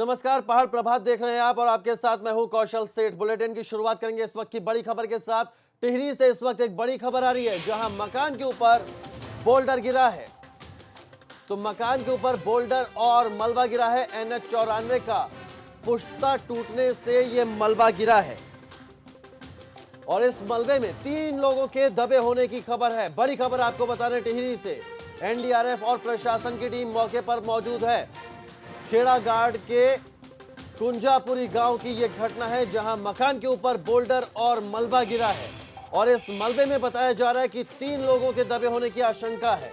नमस्कार, पहाड़ प्रभात देख रहे हैं आप और आपके साथ मैं हूं कौशल सेठ। बुलेटिन की शुरुआत करेंगे इस वक्त की बड़ी खबर के साथ। टिहरी से इस वक्त एक बड़ी खबर आ रही है जहां मकान के ऊपर बोल्डर गिरा है। तो मकान के ऊपर बोल्डर और मलबा गिरा है। NH94 का पुश्ता टूटने से यह मलबा गिरा है और इस मलबे में 3 लोगों के दबे होने की खबर है। बड़ी खबर आपको बता रहे टिहरी से। NDRF और प्रशासन की टीम मौके पर मौजूद है। खेड़ा गार्ड के कुंजापुरी गांव की यह घटना है जहां मकान के ऊपर बोल्डर और मलबा गिरा है और इस मलबे में बताया जा रहा है कि 3 लोगों के दबे होने की आशंका है।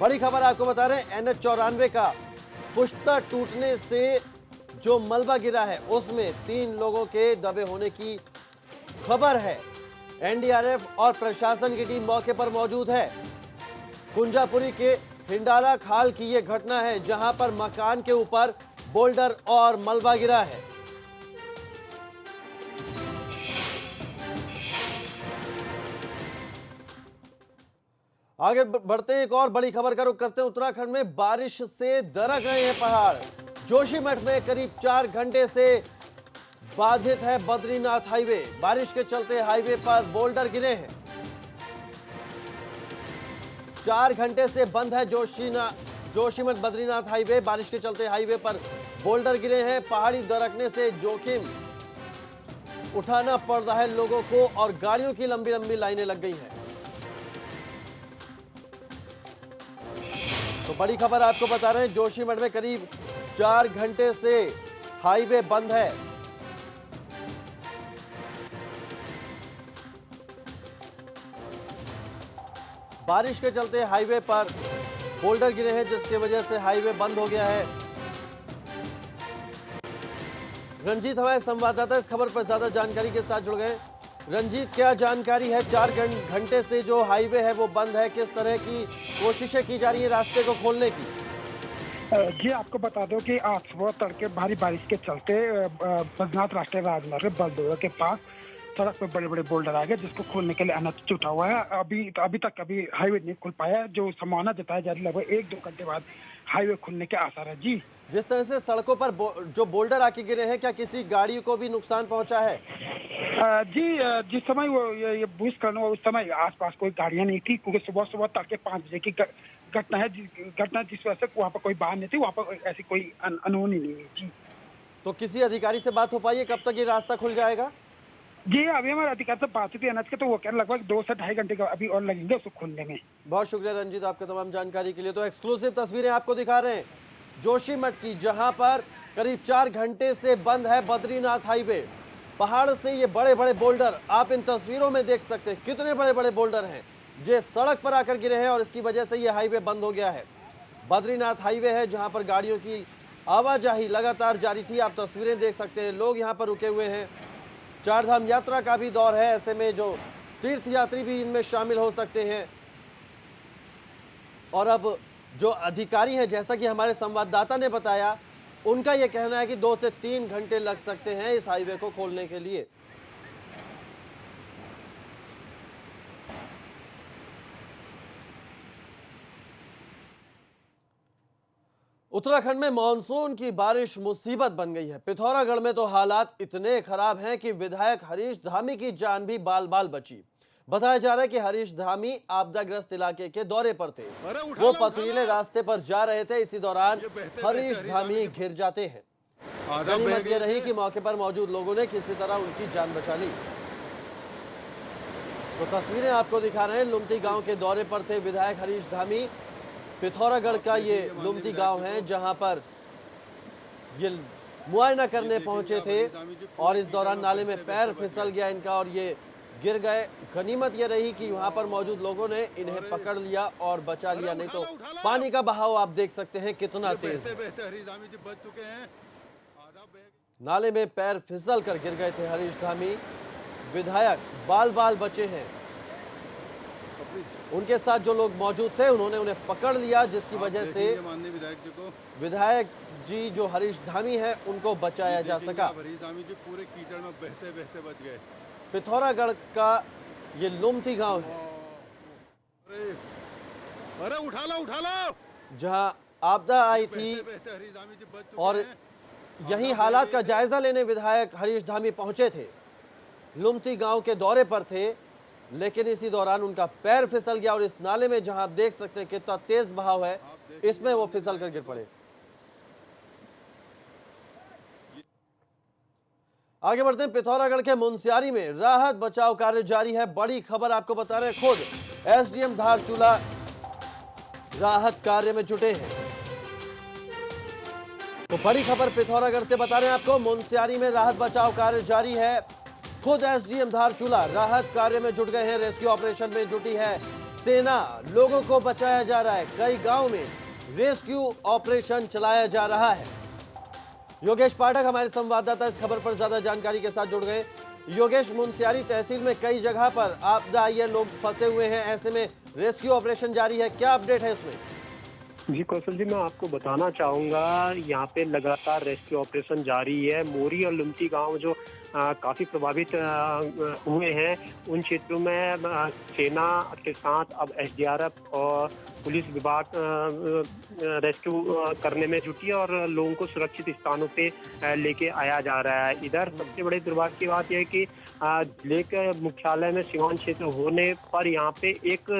बड़ी खबर आपको बता रहे हैं, NH94 का पुश्ता टूटने से जो मलबा गिरा है उसमें 3 लोगों के दबे होने की खबर है। NDRF और प्रशासन की टीम मौके पर मौजूद है। कुंजापुरी के हिंडाला खाल की यह घटना है जहां पर मकान के ऊपर बोल्डर और मलबा गिरा है। आगे बढ़ते हैं, एक और बड़ी खबर का रुख करते हैं। उत्तराखंड में बारिश से दरक रहे हैं पहाड़। जोशीमठ में करीब 4 घंटे से बाधित है बद्रीनाथ हाईवे। बारिश के चलते हाईवे पर बोल्डर गिरे हैं। 4 घंटे से बंद है जोशीमठ बद्रीनाथ हाईवे। बारिश के चलते हाईवे पर बोल्डर गिरे हैं। पहाड़ी दरकने से जोखिम उठाना पड़ रहा है लोगों को और गाड़ियों की लंबी लंबी लाइनें लग गई हैं। तो बड़ी खबर आपको बता रहे हैं, जोशीमठ में करीब 4 घंटे से हाईवे बंद है। बारिश के चलते हाईवे पर बोल्डर गिरे हैं जिसकी वजह से हाईवे बंद हो गया है। रंजीत हमारे संवाददाता इस खबर पर ज्यादा जानकारी के साथ जुड़ गए। रंजीत, क्या जानकारी है? 4 घंटे से जो हाईवे है वो बंद है, किस तरह की कोशिशें की जा रही है रास्ते को खोलने की? जी, आपको बता दो कि आज सुबह तड़के भारी बारिश के चलते बद्रीनाथ राष्ट्रीय राजमार्ग बलदोरा के पास सड़क पर बड़े बड़े बोल्डर आ गए जिसको खोलने के लिए अनथ जुटा हुआ है। अभी तक हाईवे नहीं खुल पाया। जो संभावना जताई जा रही है लगभग 1-2 घंटे बाद हाईवे खुलने के आसार है। जी, जिस तरह से सड़कों पर जो बोल्डर आके गिरे हैं, क्या किसी गाड़ी को भी नुकसान पहुंचा है? जी, जिस समय वो ये भूस्खलन हुआ उस समय आसपास कोई गाड़ियां नहीं थी क्योंकि सुबह सुबह तड़के 5 बजे की घटना है। जिस वजह से वहाँ पर कोई बाहर नहीं थी। वहाँ पर ऐसी कोई अनहोनी नहीं है। जी, तो किसी अधिकारी से बात हो पाई है? कब तक ये रास्ता खुल जाएगा? जी, अभी हमारे अधिकारी से बात हुई थी अनथ के, तो वो कह रहे लगभग 2 से 2.5 घंटे का अभी और लगेंगे उसको खोलने में। बहुत शुक्रिया रंजीत आपके तमाम जानकारी के लिए। तो एक्सक्लूसिव तस्वीरें आपको दिखा रहे हैं जोशीमठ की, जहां पर करीब 4 घंटे से बंद है बद्रीनाथ हाईवे। पहाड़ से ये बड़े बड़े बोल्डर आप इन तस्वीरों में देख सकते हैं, कितने बड़े बड़े बोल्डर हैं जो सड़क पर आकर गिरे हैं और इसकी वजह से ये हाईवे बंद हो गया है। बद्रीनाथ हाईवे है जहां पर गाड़ियों की आवाजाही लगातार जारी थी। आप तस्वीरें देख सकते हैं, लोग यहाँ पर रुके हुए हैं। 4 धाम यात्रा का भी दौर है, ऐसे में जो तीर्थ यात्री भी इनमें शामिल हो सकते हैं। और अब जो अधिकारी हैं, जैसा कि हमारे संवाददाता ने बताया, उनका यह कहना है कि 2 से 3 घंटे लग सकते हैं इस हाईवे को खोलने के लिए। उत्तराखंड में मानसून की बारिश मुसीबत बन गई है। पिथौरागढ़ में तो हालात इतने खराब हैं कि विधायक हरीश धामी की जान भी बाल बाल बची। बताया जा रहा है कि हरीश धामी आपदाग्रस्त इलाके के दौरे पर थे। वो पथरीले रास्ते पर जा रहे थे, इसी दौरान हरीश धामी घिर जाते हैं। गनीमत ये रही कि मौके पर मौजूद लोगों ने किसी तरह उनकी जान बचा ली। तो तस्वीरें आपको दिखा रहे हैं, लुमती गांव के दौरे पर थे विधायक हरीश धामी। पिथौरागढ़ का ये लुमती गांव है जहां पर ये मुआयना करने पहुंचे थे और इस दौरान नाले में पैर फिसल गया इनका और ये गिर गए। गनीमत ये रही कि वहां पर मौजूद लोगों ने इन्हें पकड़ लिया और बचा लिया, नहीं तो पानी का बहाव आप देख सकते हैं कितना तेज है। नाले में पैर फिसल कर गिर गए थे हरीश धामी। विधायक बाल बाल बचे हैं। उनके साथ जो लोग मौजूद थे उन्होंने उन्हें पकड़ लिया, जिसकी वजह से विधायक जी जो हरीश धामी है उनको बचाया जा सका। हरीश धामी जी पूरे कीचड़ में बहते बहते बच गए। पिथौरागढ़ का ये लुमती गांव है। अरे उठा लो जहां आपदा आई थी और यही हालात का जायजा लेने विधायक हरीश धामी पहुंचे थे। लुमती गांव के दौरे पर थे, लेकिन इसी दौरान उनका पैर फिसल गया और इस नाले में जहां आप देख सकते हैं कितना तेज बहाव है, इसमें वो फिसल कर गिर पड़े। आगे बढ़ते हैं। पिथौरागढ़ के मुनस्यारी में राहत बचाव कार्य जारी है। बड़ी खबर आपको बता रहे हैं, खुद एसडीएम धारचूला राहत कार्य में जुटे हैं। तो बड़ी खबर पिथौरागढ़ से बता रहे हैं आपको, मुनस्यारी में राहत बचाव कार्य जारी है। खुद एसडीएम धारचूला राहत कार्य में जुट गए हैं। रेस्क्यू ऑपरेशन में जुटी है सेना, लोगों को बचाया जा रहा है। कई गांव में रेस्क्यू ऑपरेशन चलाया जा रहा है। योगेश पाठक हमारे संवाददाता इस खबर पर ज्यादा जानकारी के साथ जुड़ गए। योगेश, मुनस्यारी तहसील में कई जगह पर आपदा आई है, लोग फंसे हुए हैं, ऐसे में रेस्क्यू ऑपरेशन जारी है, क्या अपडेट है इसमें? जी कौशल जी, मैं आपको बताना चाहूँगा, यहाँ पे लगातार रेस्क्यू ऑपरेशन जारी है। मोरी और लुमती गांव जो काफ़ी प्रभावित हुए हैं, उन क्षेत्रों में सेना के साथ अब एसडीआरएफ और पुलिस विभाग रेस्क्यू करने में जुटी है और लोगों को सुरक्षित स्थानों पे लेके आया जा रहा है। इधर सबसे बड़े दुर्भाग्य की बात यह है कि जिले के मुख्यालय में सीमांत क्षेत्र होने पर यहाँ पे एक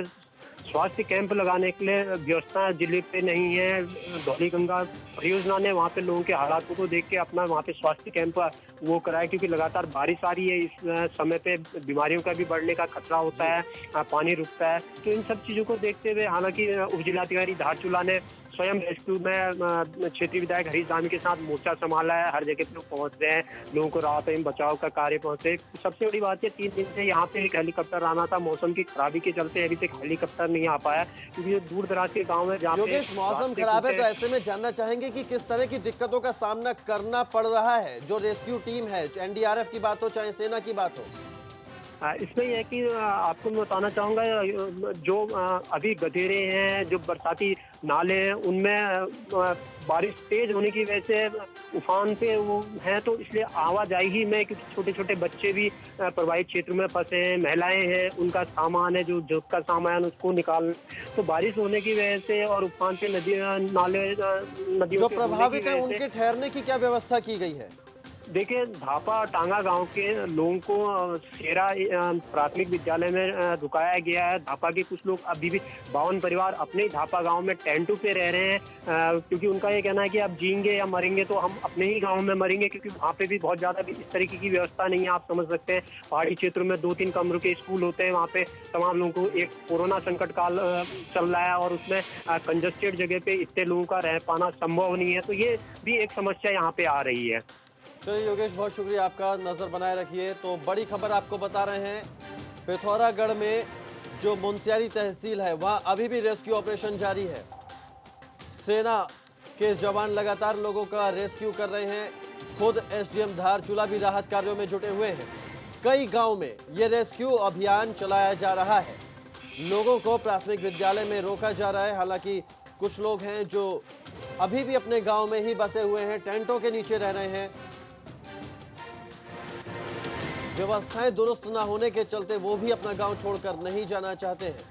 स्वास्थ्य कैंप लगाने के लिए व्यवस्था जिले पे नहीं है। धौली गंगा परियोजना ने वहाँ पे लोगों के हालातों को देख के अपना वहाँ पे स्वास्थ्य कैंप वो कराया, क्योंकि लगातार बारिश आ रही है। इस समय पे बीमारियों का भी बढ़ने का खतरा होता है, पानी रुकता है। तो इन सब चीज़ों को देखते हुए हालांकि उपजिलाधिकारी धारचूला ने स्वयं रेस्क्यू में क्षेत्रीय विधायक हरीश धामी के साथ मोर्चा संभाला है। हर जगह पे लोग पहुंच रहे हैं, लोगों को राहत एवं बचाव का कार्य पहुंचे। सबसे बड़ी बात है, 3 दिन से यहाँ पे एक हेलीकॉप्टर आना था, मौसम की खराबी के चलते अभी तक हेलीकॉप्टर नहीं आ पाया, क्योंकि जो दूर दराज के गाँव है जहाँ पे मौसम खराब है, तो ऐसे में जानना चाहेंगे कि किस तरह की दिक्कतों का सामना करना पड़ रहा है। जो रेस्क्यू टीम है, एनडीआरएफ की बात हो चाहे सेना की बात हो। इसमें यह है कि आपको मैं बताना चाहूँगा, जो अभी गधेरे हैं, जो बरसाती नाले हैं, उनमें बारिश तेज होने की वजह से उफान पे वो हैं, तो इसलिए आवाजाही में, क्योंकि छोटे छोटे बच्चे भी प्रभावित क्षेत्र में फंसे हैं, महिलाएं हैं, उनका सामान है, जो का सामान उसको निकाल, तो बारिश होने की वजह से और उफान पे नाले नदियों जो प्रभावित है उनके ठहरने की क्या व्यवस्था की गई है? देखिए, धापा टांगा गांव के लोगों को सेरा प्राथमिक विद्यालय में रुकाया गया है। धापा के कुछ लोग अभी भी 52 परिवार अपने ही धापा गांव में टेंटों पे रह रहे हैं, क्योंकि उनका ये कहना है कि अब जिएंगे या मरेंगे तो हम अपने ही गांव में मरेंगे, क्योंकि वहाँ पे भी बहुत ज़्यादा इस तरीके की व्यवस्था नहीं है। आप समझ सकते हैं, पहाड़ी क्षेत्रों में 2-3 कमरों के स्कूल होते हैं, वहाँ पे तमाम लोगों को, एक कोरोना संकट काल चल रहा है और उसमें कंजस्टेड जगह पे इतने लोगों का रह पाना संभव नहीं है, तो ये भी एक समस्या यहाँ पे आ रही है। चलिए योगेश, बहुत शुक्रिया आपका, नजर बनाए रखिए। तो बड़ी खबर आपको बता रहे हैं, पिथौरागढ़ में जो मुनस्यारी तहसील है वहां अभी भी रेस्क्यू ऑपरेशन जारी है। सेना के जवान लगातार लोगों का रेस्क्यू कर रहे हैं। खुद एसडीएम धारचूला भी राहत कार्यों में जुटे हुए हैं। कई गांव में ये रेस्क्यू अभियान चलाया जा रहा है। लोगों को प्राथमिक विद्यालय में रोका जा रहा है। हालांकि कुछ लोग हैं जो अभी भी अपने गाँव में ही बसे हुए हैं, टेंटों के नीचे रह रहे हैं। व्यवस्थाएं दुरुस्त ना होने के चलते वो भी अपना गांव छोड़कर नहीं जाना चाहते हैं।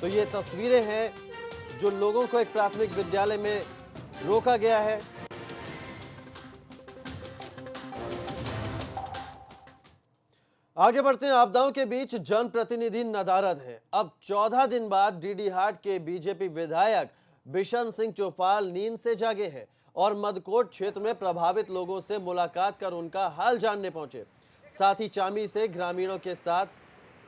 तो ये तस्वीरें हैं जो लोगों को एक प्राथमिक विद्यालय में रोका गया है। आगे बढ़ते हैं। आपदाओं के बीच जनप्रतिनिधि नदारद हैं। अब 14 दिन बाद डीडीहाट के बीजेपी विधायक बिशन सिंह चौफाल नींद से जागे हैं और मदकोट क्षेत्र में प्रभावित लोगों से मुलाकात कर उनका हाल जानने पहुंचे। साथ ही चामी से ग्रामीणों के साथ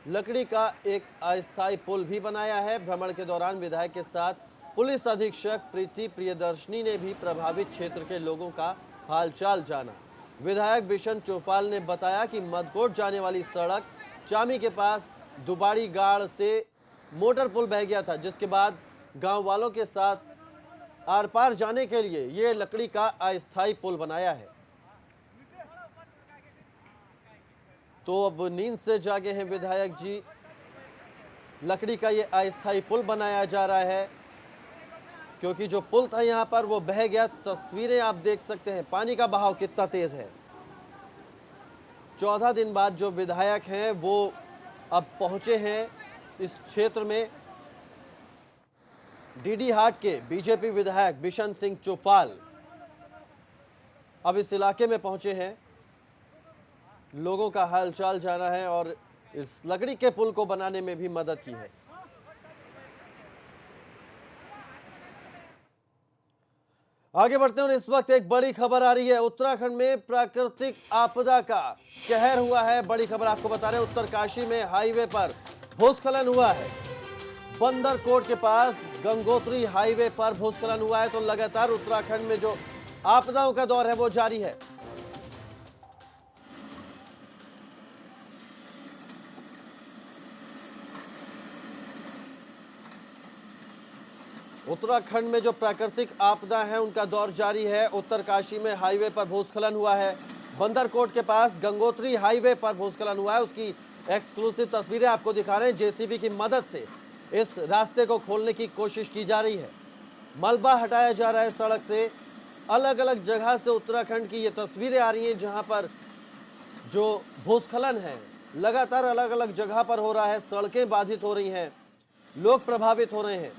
लकड़ी का एक अस्थायी पुल भी बनाया है। भ्रमण के दौरान विधायक के साथ पुलिस अधीक्षक प्रीति प्रियदर्शनी ने भी प्रभावित क्षेत्र के लोगों का हालचाल जाना। विधायक बिशन चौफाल ने बताया कि मदकोट जाने वाली सड़क चामी के पास दुबाड़ी गाड़ से मोटर पुल बह गया था, जिसके बाद गांव वालों के साथ आर पार जाने के लिए ये लकड़ी का अस्थायी पुल बनाया है। तो अब नींद से जागे हैं विधायक जी। लकड़ी का ये अस्थायी पुल बनाया जा रहा है, क्योंकि जो पुल था यहाँ पर वो बह गया। तस्वीरें आप देख सकते हैं, पानी का बहाव कितना तेज है। 14 दिन बाद जो विधायक हैं वो अब पहुंचे हैं इस क्षेत्र में। डीडीहाट के बीजेपी विधायक बिशन सिंह चौफाल अब इस इलाके में पहुंचे हैं, लोगों का हालचाल जाना है और इस लकड़ी के पुल को बनाने में भी मदद की है। आगे बढ़ते हैं और इस वक्त एक बड़ी खबर आ रही है। उत्तराखंड में प्राकृतिक आपदा का कहर हुआ है। बड़ी खबर आपको बता रहे हैं, उत्तरकाशी में हाईवे पर भूस्खलन हुआ है। बंदरकोट के पास गंगोत्री हाईवे पर भूस्खलन हुआ है। तो लगातार उत्तराखंड में जो आपदाओं का दौर है वो जारी है। उत्तराखंड में जो प्राकृतिक आपदा है उनका दौर जारी है। उत्तरकाशी में हाईवे पर भूस्खलन हुआ है। बंदरकोट के पास गंगोत्री हाईवे पर भूस्खलन हुआ है। उसकी एक्सक्लूसिव तस्वीरें आपको दिखा रहे हैं। जेसीबी की मदद से इस रास्ते को खोलने की कोशिश की जा रही है। मलबा हटाया जा रहा है सड़क से। अलग अलग जगह से उत्तराखंड की ये तस्वीरें आ रही हैं जहां पर जो भूस्खलन है लगातार अलग अलग जगह पर हो रहा है। सड़कें बाधित हो रही हैं, लोग प्रभावित हो रहे हैं।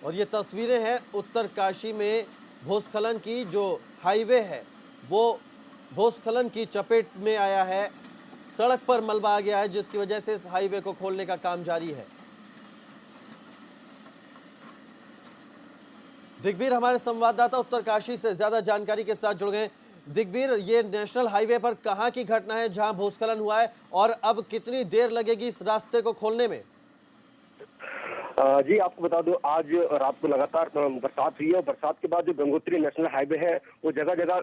और ये तस्वीरें हैं उत्तरकाशी में भूस्खलन की। जो हाईवे है वो भूस्खलन की चपेट में आया है। सड़क पर मलबा आ गया है जिसकी वजह से इस हाईवे को खोलने का काम जारी है। दिग्बीर हमारे संवाददाता उत्तरकाशी से ज्यादा जानकारी के साथ जुड़ गए। दिग्बीर, ये नेशनल हाईवे पर कहां की घटना है जहां भूस्खलन हुआ है और अब कितनी देर लगेगी इस रास्ते को खोलने में? जी आपको बता दूं, आज रात को लगातार बरसात हुई है और बरसात के बाद जो गंगोत्री नेशनल हाईवे है वो जगह जगह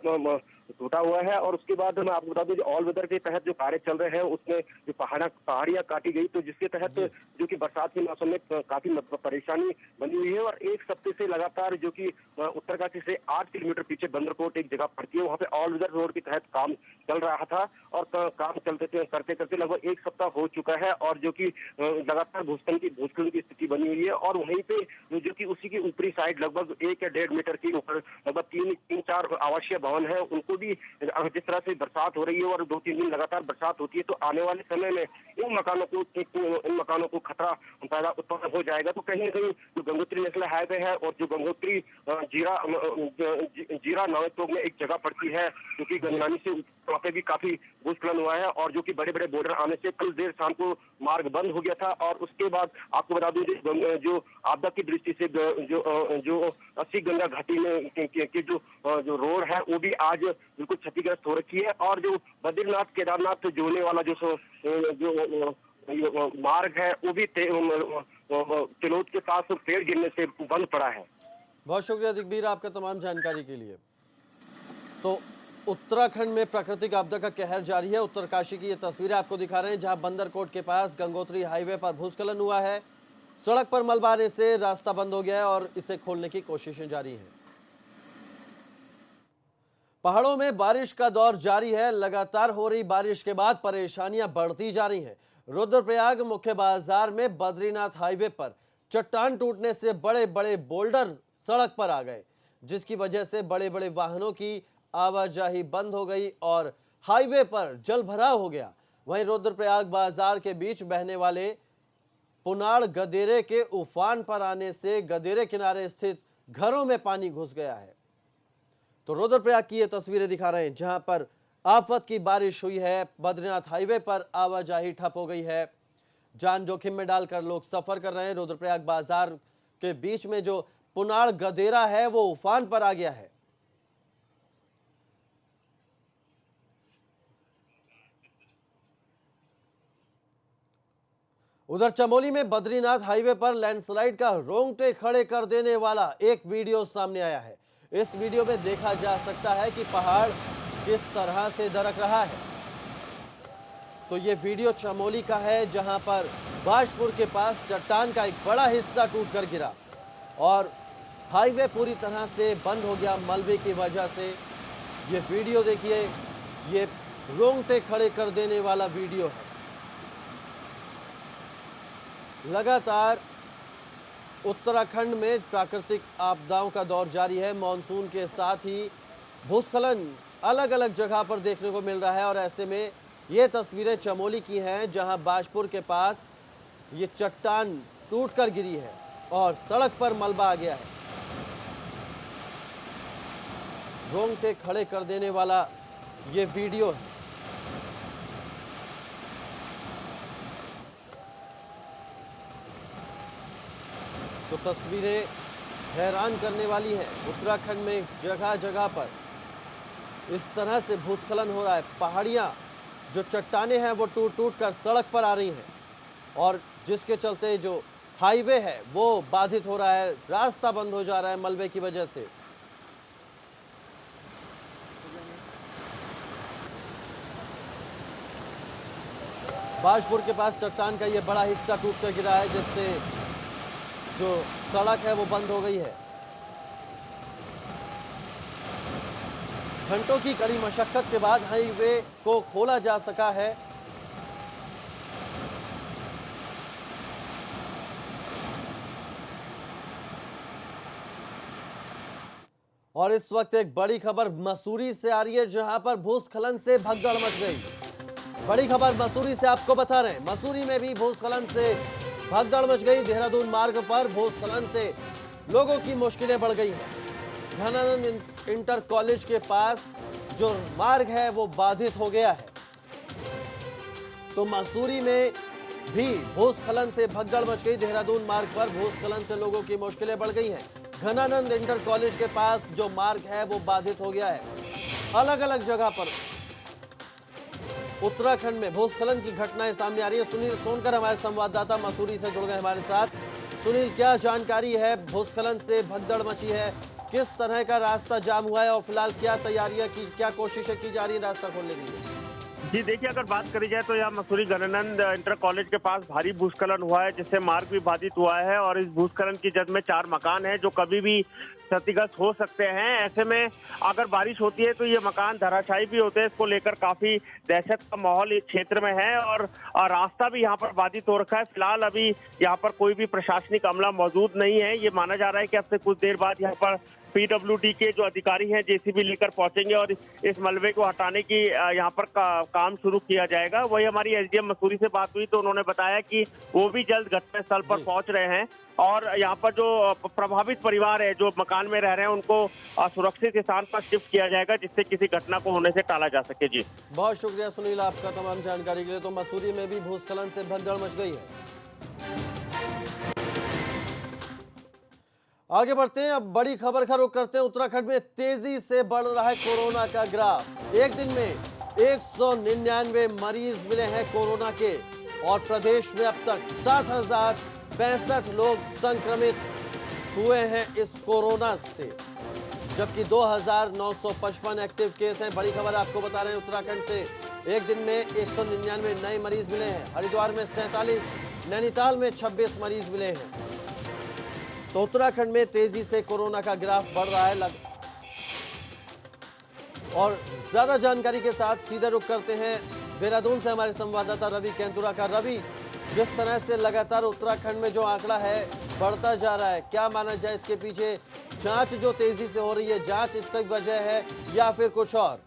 टूटा हुआ है। और उसके बाद मैं आपको बता दूं, जो ऑल वेदर के तहत जो कार्य चल रहे हैं उसमें जो पहाड़ियां काटी गई, तो जिसके तहत जो कि बरसात के मौसम में काफी परेशानी बनी हुई है। और एक सप्ताह से लगातार जो कि उत्तरकाशी से 8 किलोमीटर पीछे बंदरकोट एक जगह पड़ती है, वहाँ पे ऑल वेदर रोड के तहत काम चल रहा था और काम चलते करते करते लगभग एक सप्ताह हो चुका है। और जो कि लगातार भूस्खलन की स्थिति बनी हुई है। और वहीं पे जो कि उसी की ऊपरी साइड लगभग 1 या 1.5 मीटर के ऊपर लगभग 3-4 आवासीय भवन है, उनको भी जिस तरह से बरसात हो रही है और 2-3 दिन लगातार बरसात होती है तो आने वाले समय में इन मकानों को खतरा पैदा उत्पन्न हो जाएगा। तो कहीं ना कहीं जो गंगोत्री नेशनल हाईवे है और जो गंगोत्री जीरा नावेतोग में एक जगह पड़ती है जो कि गंगानी से वहाँ पे भी काफी भूस्खलन हुआ है। और जो कि बड़े बड़े बोर्डर आने से कल देर शाम को मार्ग बंद हो गया था। और उसके बाद आपको बता दूं, जो आपदा की दृष्टि से जो 80 गंगा घाटी में के जो रोड है वो भी आज बिल्कुल क्षतिग्रस्त हो रखी है। और जो बद्रीनाथ केदारनाथ जोड़ने वाला जो मार्ग है वो भी तिलोद के पास पेड़ गिरने से बंद पड़ा है। बहुत शुक्रिया दिग्बीर आपका तमाम जानकारी के लिए। तो उत्तराखंड में प्राकृतिक आपदा का कहर जारी है। उत्तरकाशी की ये तस्वीरें आपको दिखा रहे हैं जहां बंदरकोट के पास गंगोत्री हाईवे पर भूस्खलन हुआ है। सड़क पर मलबा आने से रास्ता बंद हो गया है और इसे खोलने की कोशिशें जारी हैं। पहाड़ों में बारिश का दौर जारी है। लगातार हो रही बारिश के बाद परेशानियां बढ़ती जा रही हैं। रुद्रप्रयाग मुख्य बाजार में बद्रीनाथ हाईवे पर चट्टान टूटने से बड़े बड़े बोल्डर सड़क पर आ गए, जिसकी वजह से बड़े बड़े वाहनों की आवाजाही बंद हो गई और हाईवे पर जल भराव हो गया। वहीं रुद्रप्रयाग बाजार के बीच बहने वाले पुनाड़ गदेरे के उफान पर आने से गदेरे किनारे स्थित घरों में पानी घुस गया है। तो रुद्रप्रयाग की ये तस्वीरें दिखा रहे हैं जहां पर आफत की बारिश हुई है। बद्रीनाथ हाईवे पर आवाजाही ठप हो गई है। जान जोखिम में डालकर लोग सफर कर रहे हैं। रुद्रप्रयाग बाजार के बीच में जो पुनाड़ गदेरा है वो उफान पर आ गया है। उधर चमोली में बद्रीनाथ हाईवे पर लैंडस्लाइड का रोंगटे खड़े कर देने वाला एक वीडियो सामने आया है। इस वीडियो में देखा जा सकता है कि पहाड़ किस तरह से दरक रहा है। तो ये वीडियो चमोली का है जहां पर बाजपुर के पास चट्टान का एक बड़ा हिस्सा टूटकर गिरा और हाईवे पूरी तरह से बंद हो गया मलबे की वजह से। ये वीडियो देखिए, ये रोंगटे खड़े कर देने वाला वीडियो है। लगातार उत्तराखंड में प्राकृतिक आपदाओं का दौर जारी है। मॉनसून के साथ ही भूस्खलन अलग अलग जगह पर देखने को मिल रहा है और ऐसे में ये तस्वीरें चमोली की हैं जहां बाजपुर के पास ये चट्टान टूटकर गिरी है और सड़क पर मलबा आ गया है। रोंगटे खड़े कर देने वाला ये वीडियो है। तो तस्वीरें हैरान करने वाली हैं। उत्तराखंड में जगह जगह पर इस तरह से भूस्खलन हो रहा है। पहाड़ियां, जो चट्टानें हैं वो टूट टूट कर सड़क पर आ रही हैं और जिसके चलते जो हाईवे है वो बाधित हो रहा है, रास्ता बंद हो जा रहा है मलबे की वजह से। बाजपुर के पास चट्टान का ये बड़ा हिस्सा टूट कर गिरा है, जिससे जो सड़क है वो बंद हो गई है। घंटों की कड़ी मशक्कत के बाद हाईवे को खोला जा सका है। और इस वक्त एक बड़ी खबर मसूरी से आ रही है, जहां पर भूस्खलन से भगदड़ मच गई। बड़ी खबर मसूरी से आपको बता रहे हैं। मसूरी में भी भूस्खलन से भगदड़ मच गई। देहरादून मार्ग पर भूस्खलन से लोगों की मुश्किलें बढ़ गई हैं। घनानंद इंटर कॉलेज के पास जो मार्ग है वो बाधित हो गया है। तो मसूरी में भी भूस्खलन से भगदड़ मच गई। देहरादून मार्ग पर भूस्खलन से लोगों की मुश्किलें बढ़ गई हैं। घनानंद इंटर कॉलेज के पास जो मार्ग है वो बाधित हो गया है। अलग अलग जगह पर उत्तराखंड में भूस्खलन की घटनाएं सामने आ रही है। सुनील सोनकर हमारे संवाददाता मसूरी से जुड़ गए हमारे साथ। सुनील, क्या जानकारी है? भूस्खलन से भगदड़ मची है, किस तरह का रास्ता जाम हुआ है और फिलहाल क्या तैयारियां की, क्या कोशिशें की जा रही है रास्ता खोलने के लिए? जी देखिए, अगर बात करी जाए तो यहाँ मसूरी घनानंद इंटर कॉलेज के पास भारी भूस्खलन हुआ है, जिससे मार्ग भी बाधित हुआ है। और इस भूस्खलन की जद में 4 मकान हैं जो कभी भी क्षतिग्रस्त हो सकते हैं। ऐसे में अगर बारिश होती है तो ये मकान धराशायी भी होते हैं। इसको लेकर काफी दहशत का माहौल इस क्षेत्र में है और रास्ता भी यहाँ पर बाधित हो रखा है। फिलहाल अभी यहाँ पर कोई भी प्रशासनिक अमला मौजूद नहीं है। ये माना जा रहा है कि अब से कुछ देर बाद यहाँ पर पीडब्ल्यूडी के जो अधिकारी हैं जेसीबी लेकर पहुंचेंगे और इस मलबे को हटाने की यहाँ पर काम शुरू किया जाएगा। वही हमारी एसडीएम मसूरी से बात हुई तो उन्होंने बताया कि वो भी जल्द घटनास्थल पर पहुंच रहे हैं और यहाँ पर जो प्रभावित परिवार है, जो मकान में रह रहे हैं, उनको सुरक्षित स्थान पर शिफ्ट किया जाएगा, जिससे किसी घटना को होने से टाला जा सके। जी बहुत शुक्रिया सुनील आपका तमाम जानकारी के लिए। तो मसूरी में भी भूस्खलन से भगदड़ मच गई है। आगे बढ़ते हैं, अब बड़ी खबर का रुख करते हैं। उत्तराखंड में तेजी से बढ़ रहा है कोरोना का ग्राफ। एक दिन में 199 मरीज मिले हैं कोरोना के और प्रदेश में अब तक 7,065 लोग संक्रमित हुए हैं इस कोरोना से, जबकि 2,955 एक्टिव केस हैं। बड़ी खबर आपको बता रहे हैं उत्तराखंड से। एक दिन में 199 नए मरीज मिले हैं। हरिद्वार में 47, नैनीताल में 26 मरीज मिले हैं। तो उत्तराखंड में तेजी से कोरोना का ग्राफ बढ़ रहा है। और ज्यादा जानकारी के साथ सीधे रुख करते हैं देहरादून से हमारे संवाददाता रवि केंतुरा का। रवि, जिस तरह से लगातार उत्तराखंड में जो आंकड़ा है बढ़ता जा रहा है, क्या माना जाए इसके पीछे? जांच जो तेजी से हो रही है, जांच इसकी वजह है या फिर कुछ और?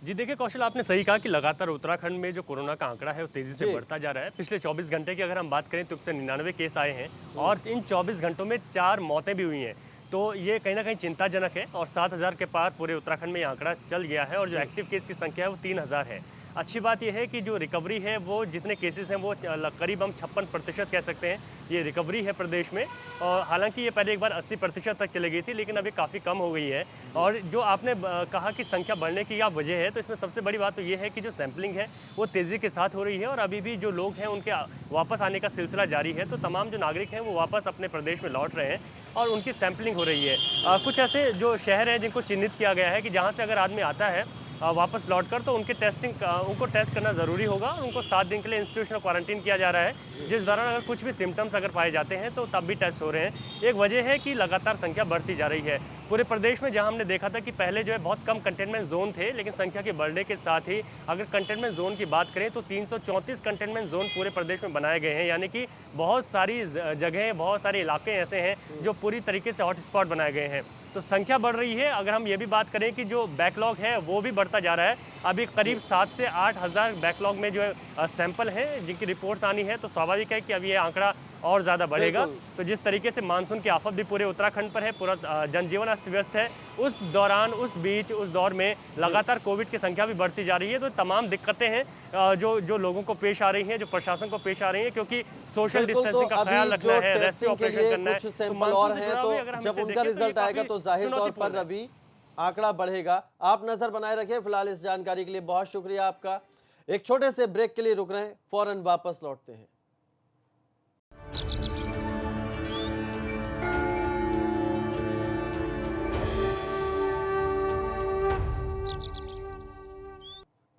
जी देखिए कौशल, आपने सही कहा कि लगातार उत्तराखंड में जो कोरोना का आंकड़ा है वो तेजी से बढ़ता जा रहा है। पिछले 24 घंटे की अगर हम बात करें तो 199 केस आए हैं और इन 24 घंटों में 4 मौतें भी हुई हैं। तो ये कहीं ना कहीं चिंताजनक है और 7,000 के पार पूरे उत्तराखंड में ये आंकड़ा चल गया है और जो एक्टिव केस की संख्या है वो 3,000 है। अच्छी बात यह है कि जो रिकवरी है वो जितने केसेस हैं वो करीब हम 56% कह सकते हैं ये रिकवरी है प्रदेश में। और हालांकि ये पहले एक बार 80% तक चली गई थी, लेकिन अभी काफ़ी कम हो गई है। और जो आपने कहा कि संख्या बढ़ने की क्या वजह है, तो इसमें सबसे बड़ी बात तो ये है कि जो सैंपलिंग है वो तेज़ी के साथ हो रही है और अभी भी जो लोग हैं उनके वापस आने का सिलसिला जारी है। तो तमाम जो नागरिक हैं वो वापस अपने प्रदेश में लौट रहे हैं और उनकी सैंपलिंग हो रही है। कुछ ऐसे जो शहर हैं जिनको चिन्हित किया गया है कि जहाँ से अगर आदमी आता है वापस लौटकर तो उनके उनको टेस्ट करना ज़रूरी होगा और उनको 7 दिन के लिए इंस्टीट्यूशनल क्वारंटीन किया जा रहा है, जिस दौरान अगर कुछ भी सिम्टम्स अगर पाए जाते हैं तो तब भी टेस्ट हो रहे हैं। एक वजह है कि लगातार संख्या बढ़ती जा रही है पूरे प्रदेश में। जहां हमने देखा था कि पहले जो है बहुत कम कंटेनमेंट जोन थे, लेकिन संख्या के बढ़ने के साथ ही अगर कंटेनमेंट जोन की बात करें तो 334 कंटेनमेंट जोन पूरे प्रदेश में बनाए गए हैं। यानी कि बहुत सारी जगहें, बहुत सारे इलाके ऐसे हैं जो पूरी तरीके से हॉटस्पॉट बनाए गए हैं। तो संख्या बढ़ रही है। अगर हम ये भी बात करें कि जो बैकलॉग है वो भी बढ़ता जा रहा है। अभी करीब 7 से 8 हज़ार बैकलॉग में जो है सैंपल हैं जिनकी रिपोर्ट्स आनी है, तो स्वाभाविक है कि अभी ये आंकड़ा और ज़्यादा बढ़ेगा। बिल्कुल। तो जिस तरीके से मानसून की आफत भी पूरे उत्तराखंड पर है, पूरा जनजीवन अस्त व्यस्त है, उस दौरान, उस बीच, उस दौर में लगातार कोविड की संख्या भी बढ़ती जा रही है। तो तमाम दिक्कतें हैं जो लोगों को पेश आ रही हैं, जो प्रशासन को पेश आ रही हैं, क्योंकि सोशल बिल्कुल। तो डिस्टेंसिंग का अभी ख्याल रखना जो है, रेस्क्यू टेस्टिंग के ऑपरेशन लिए करना है। कुछ तो सैंपल मानसून और से हैं, जुड़ा तो हुआ अगर हम जब इसे उनका देखें तो ये रिजल्ट आएगा काफी तो जाहिर तौर पर चुनौतीपूर्ण है। रवि आंकड़ा बढ़ेगा। आप नजर बनाए रखें। फिलहाल इस जानकारी के लिए बहुत शुक्रिया आपका। एक छोटे से ब्रेक के लिए रुक रहे हैं, फौरन वापस लौटते हैं।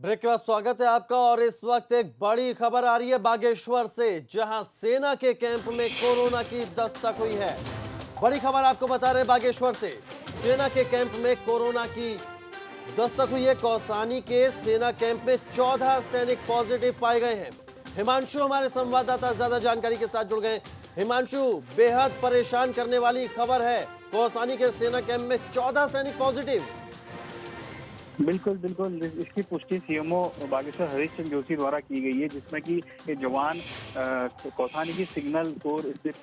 ब्रेक के बाद स्वागत है आपका। और इस वक्त एक बड़ी खबर आ रही है बागेश्वर से, जहां सेना के कैंप में कोरोना की दस्तक हुई है। बड़ी खबर आपको बता रहे हैं बागेश्वर से, सेना के कैंप में कोरोना की दस्तक हुई है। कौसानी के सेना कैंप में 14 सैनिक पॉजिटिव पाए गए हैं। हिमांशु हमारे संवाददाता ज्यादा जानकारी के साथ जुड़ गए। हिमांशु, बेहद परेशान करने वाली खबर है, कौसानी के सेना कैंप में 14 सैनिक पॉजिटिव। बिल्कुल बिल्कुल, इसकी पुष्टि सीएमओ बागेश्वर हरीश चंद्र जोशी द्वारा की गई है, जिसमें कि ये जवान कौसानी की सिग्नल कोर स्थित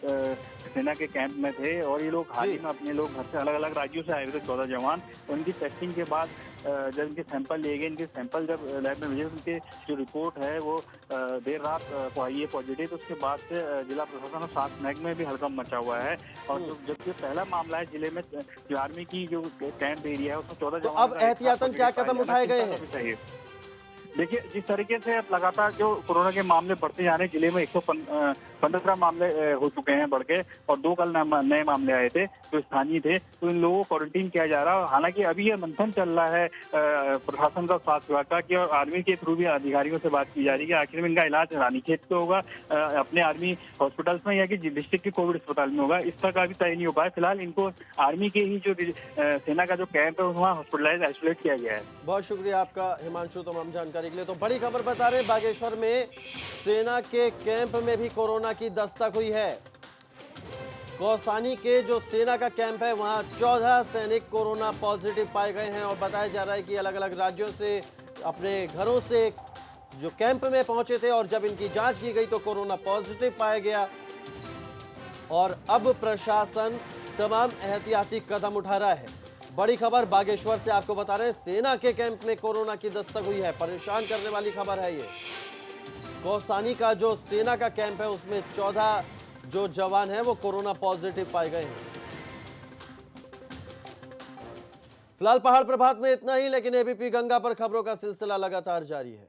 सेना के कैंप में थे और ये लोग हाल ही में अपने लोग घर से अलग अलग राज्यों से आए हुए थे 14 जवान। उनकी टेस्टिंग के बाद जब इनके सैंपल लिए गए, इनके सैंपल जब लैब में भेजे, उनके जो रिपोर्ट है वो देर रात आई है पॉजिटिव। तो उसके बाद से जिला प्रशासन और सात मैग में भी हड़कंप मचा हुआ है। और जब ये पहला मामला है जिले में, जो आर्मी की जो कैंप एरिया है उसमें 14 जवान। अब एहतियातन क्या कदम उठाए गए हैं? देखिए, जिस तरीके से अब लगातार जो कोरोना के मामले बढ़ते जा रहे हैं, जिले में 115 मामले हो चुके हैं बढ़ के, और 2 कल नए मामले आए थे जो स्थानीय थे। तो इन लोगों को क्वारंटीन किया जा रहा है। हालांकि अभी ये मंथन चल रहा है प्रशासन का, स्वास्थ्य विभाग का, कि और आर्मी के थ्रू भी अधिकारियों से बात की जा रही है कि आखिर में इनका इलाज रानीखेत पे होगा, अपने आर्मी हॉस्पिटल्स में, या कि डिस्ट्रिक्ट के कोविड अस्पताल में होगा। इस तक अभी तय नहीं हो पाया। फिलहाल इनको आर्मी के ही जो सेना का जो कैंप है वहाँ हॉस्पिटलाइज आइसोलेट किया गया है। बहुत शुक्रिया आपका हिमांशु तमाम जानकारी के लिए। तो बड़ी खबर बता रहे बागेश्वर में सेना के कैंप में भी कोरोना की दस्तक हुई है। कौसानी के जो सेना का कैंप है वहां 14 सैनिक कोरोना पॉजिटिव पाए गए हैं। और बताया जा रहा है कि अलग अलग राज्यों से अपने घरों से जो कैंप में पहुंचे थे और जब इनकी जांच की गई तो कोरोना पॉजिटिव पाया गया। और अब प्रशासन तमाम एहतियाती कदम उठा रहा है। बड़ी खबर बागेश्वर से आपको बता रहे हैं, सेना के कैंप में कोरोना की दस्तक हुई है। परेशान करने वाली खबर है ये। कौसानी का जो सेना का कैंप है उसमें 14 जो जवान हैं वो कोरोना पॉजिटिव पाए गए हैं। फिलहाल पहाड़ प्रभात में इतना ही, लेकिन एबीपी गंगा पर खबरों का सिलसिला लगातार जारी है।